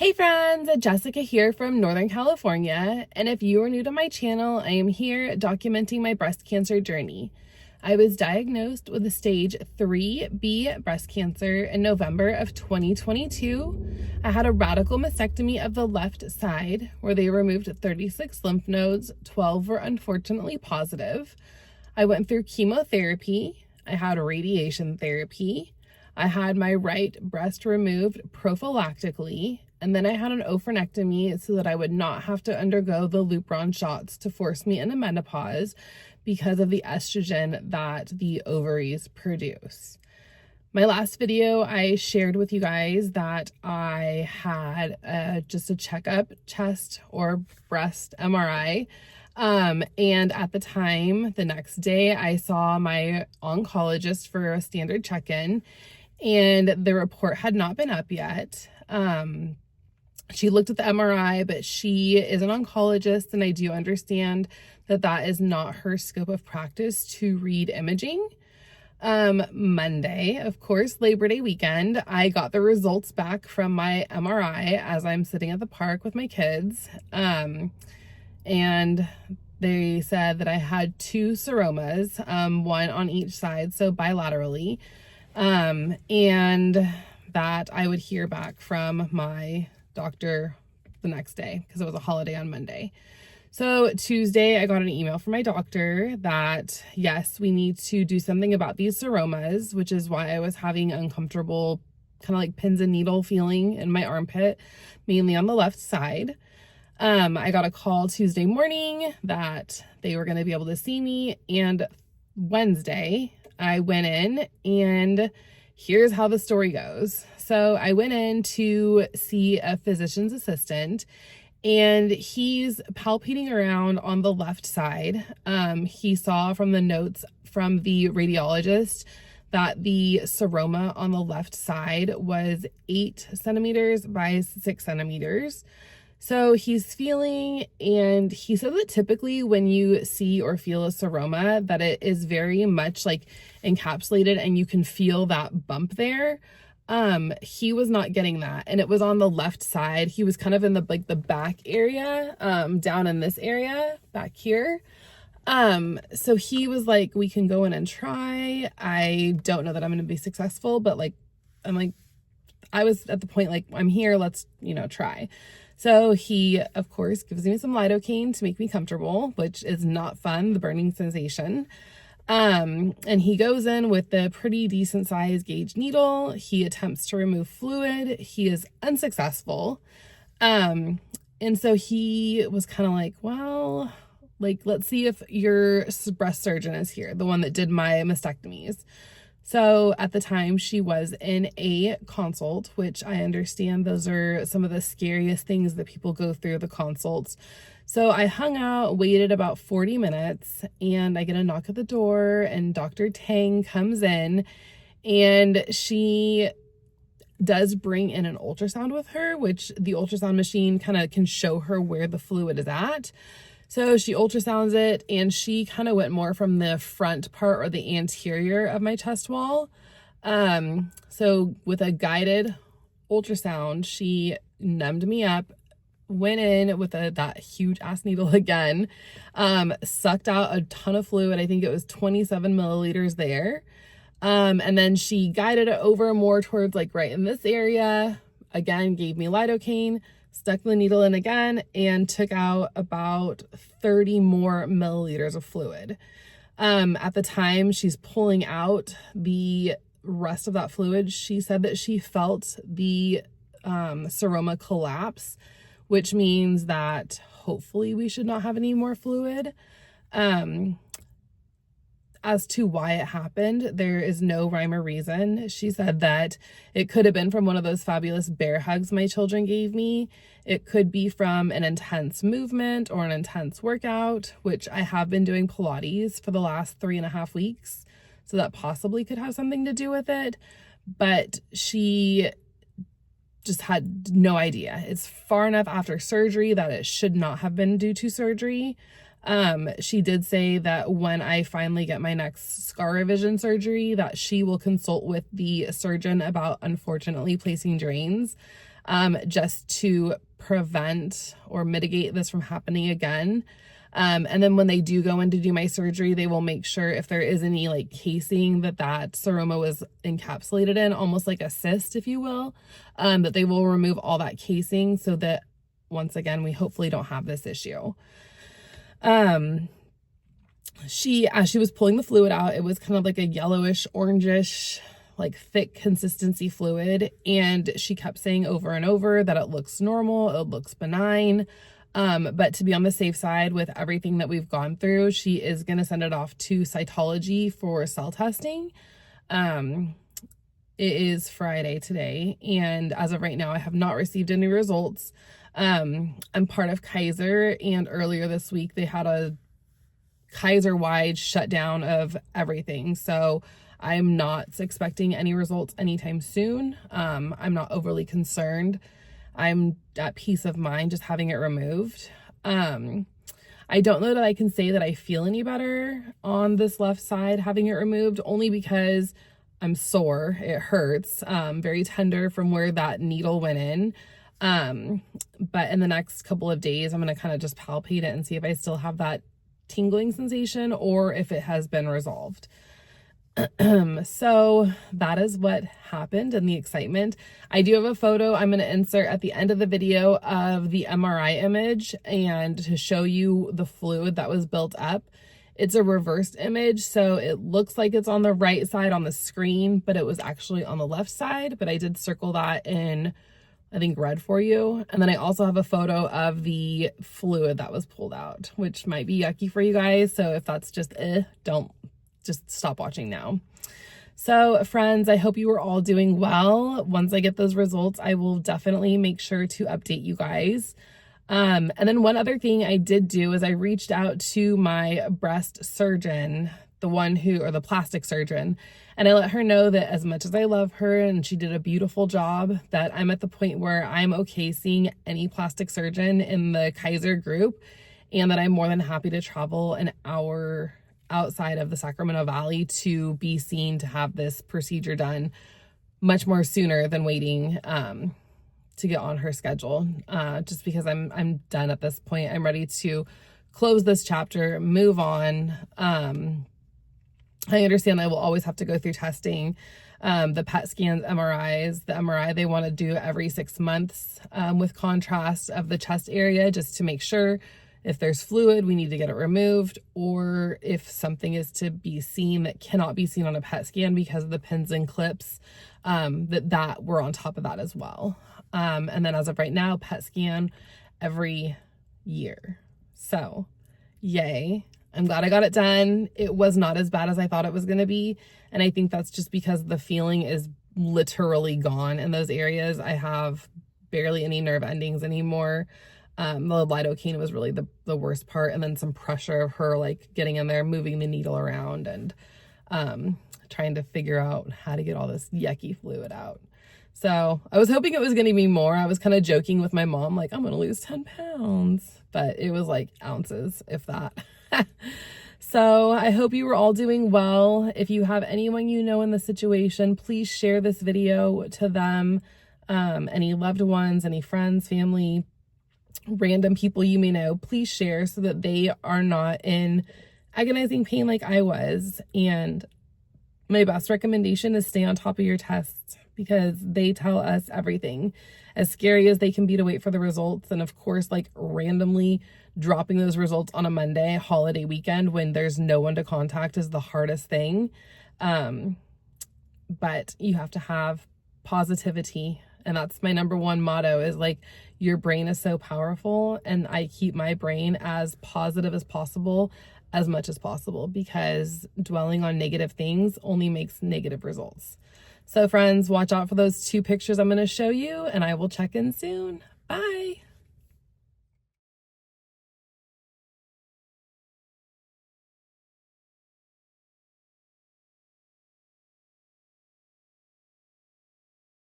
Hey friends, Jessica here from Northern California, and if you are new to my channel, I am here documenting my breast cancer journey. I was diagnosed with a stage 3B breast cancer in November of 2022. I had a radical mastectomy of the left side where they removed 36 lymph nodes, 12 were unfortunately positive. I went through chemotherapy, I had radiation therapy, I had my right breast removed prophylactically, and then I had an oophorectomy so that I would not have to undergo the Lupron shots to force me into menopause because of the estrogen that the ovaries produce. My last video, I shared with you guys that I had just a checkup, chest or breast MRI. And at the time, the next day, I saw my oncologist for a standard check-in, and the report had not been up yet. She looked at the MRI, but she is an oncologist, and I do understand that that is not her scope of practice to read imaging. Monday, of course, Labor Day weekend, I got the results back from my MRI as I'm sitting at the park with my kids. And they said that I had 2 seromas, one on each side, so bilaterally, and that I would hear back from my doctor the next day because it was a holiday on Monday. So Tuesday, I got an email from my doctor that, yes, we need to do something about these seromas, which is why I was having uncomfortable kind of like pins and needle feeling in my armpit, mainly on the left side. I got a call Tuesday morning that they were going to be able to see me, and Wednesday I went in, and here's how the story goes. So I went in to see a physician's assistant, and he's palpating around on the left side. He saw from the notes from the radiologist that the seroma on the left side was 8 centimeters by 6 centimeters. So he's feeling, and he said that typically when you see or feel a seroma, that it is very much like encapsulated and you can feel that bump there. He was not getting that, and it was on the left side. He was kind of in the back area, down in this area back here. So he was like, we can go in and try. I don't know that I'm going to be successful, but I was at the point, like, I'm here, let's, try. So he, of course, gives me some lidocaine to make me comfortable, which is not fun, the burning sensation. And he goes in with the pretty decent size gauge needle. He attempts to remove fluid. He is unsuccessful. And so he was kind of like, well, let's see if your breast surgeon is here, the one that did my mastectomies. So at the time, she was in a consult, which I understand those are some of the scariest things that people go through, the consults. So I hung out, waited about 40 minutes, and I get a knock at the door, and Dr. Tang comes in, and she does bring in an ultrasound with her, which the ultrasound machine kind of can show her where the fluid is at. So she ultrasounds it, and she kind of went more from the front part or the anterior of my chest wall. So with a guided ultrasound, she numbed me up, went in with that huge ass needle again, sucked out a ton of fluid. I think it was 27 milliliters there. And then she guided it over more towards right in this area. Again, gave me lidocaine, stuck the needle in again, and took out about 30 more milliliters of fluid. At the time she's pulling out the rest of that fluid, she said that she felt the seroma collapse, which means that hopefully we should not have any more fluid. As to why it happened, there is no rhyme or reason. She said that it could have been from one of those fabulous bear hugs my children gave me. It could be from an intense movement or an intense workout, which I have been doing Pilates for the last 3.5 weeks. So that possibly could have something to do with it. But she just had no idea. It's far enough after surgery that it should not have been due to surgery. She did say that when I finally get my next scar revision surgery, that she will consult with the surgeon about unfortunately placing drains. just to prevent or mitigate this from happening again. And then when they do go in to do my surgery, they will make sure if there is any like casing that seroma was encapsulated in, almost like a cyst, if you will, that they will remove all that casing so that once again, we hopefully don't have this issue. As she was pulling the fluid out, it was kind of like a yellowish, orangish, like thick consistency fluid. And she kept saying over and over that it looks normal, it looks benign. But to be on the safe side with everything that we've gone through, she is going to send it off to cytology for cell testing. It is Friday today, and as of right now, I have not received any results. I'm part of Kaiser, and earlier this week, they had a Kaiser-wide shutdown of everything. So I'm not expecting any results anytime soon. I'm not overly concerned. I'm at peace of mind just having it removed. I don't know that I can say that I feel any better on this left side having it removed, only because I'm sore. It hurts, very tender from where that needle went in. But in the next couple of days, I'm going to kind of just palpate it and see if I still have that tingling sensation or if it has been resolved. So that is what happened and the excitement. I do have a photo I'm going to insert at the end of the video of the MRI image and to show you the fluid that was built up. It's a reversed image, so it looks like it's on the right side on the screen, but it was actually on the left side. But I did circle that in, I think, red for you. And then I also have a photo of the fluid that was pulled out, which might be yucky for you guys. So if that's just just stop watching now. So friends, I hope you are all doing well. Once I get those results, I will definitely make sure to update you guys. And then one other thing I did do is I reached out to my breast surgeon, the plastic surgeon, and I let her know that as much as I love her and she did a beautiful job, that I'm at the point where I'm okay seeing any plastic surgeon in the Kaiser group, and that I'm more than happy to travel an hour outside of the Sacramento Valley to be seen to have this procedure done much more sooner than waiting to get on her schedule, just because I'm done at this point. I'm ready to close this chapter, move on. I understand I will always have to go through testing, the PET scans, MRIs. The MRI they want to do every 6 months with contrast of the chest area, just to make sure if there's fluid, we need to get it removed, or if something is to be seen that cannot be seen on a PET scan because of the pins and clips, that we're on top of that as well. And then as of right now, PET scan every year. So yay. I'm glad I got it done. It was not as bad as I thought it was going to be. And I think that's just because the feeling is literally gone in those areas. I have barely any nerve endings anymore. The lidocaine was really the worst part. And then some pressure of her like getting in there, moving the needle around and trying to figure out how to get all this yucky fluid out. So I was hoping it was going to be more. I was kind of joking with my mom, like, I'm going to lose 10 pounds. But it was like ounces, if that. So I hope you were all doing well. If you have anyone you know in the situation, please share this video to them. Any loved ones, any friends, family, random people you may know, please share so that they are not in agonizing pain like I was. And my best recommendation is stay on top of your tests, because they tell us everything. As scary as they can be to wait for the results, and of course, like randomly dropping those results on a Monday, holiday weekend, when there's no one to contact, is the hardest thing. But you have to have positivity. And that's my number one motto, is like, your brain is so powerful, and I keep my brain as positive as possible, as much as possible, because dwelling on negative things only makes negative results. So friends, watch out for those 2 pictures I'm going to show you, and I will check in soon. Bye.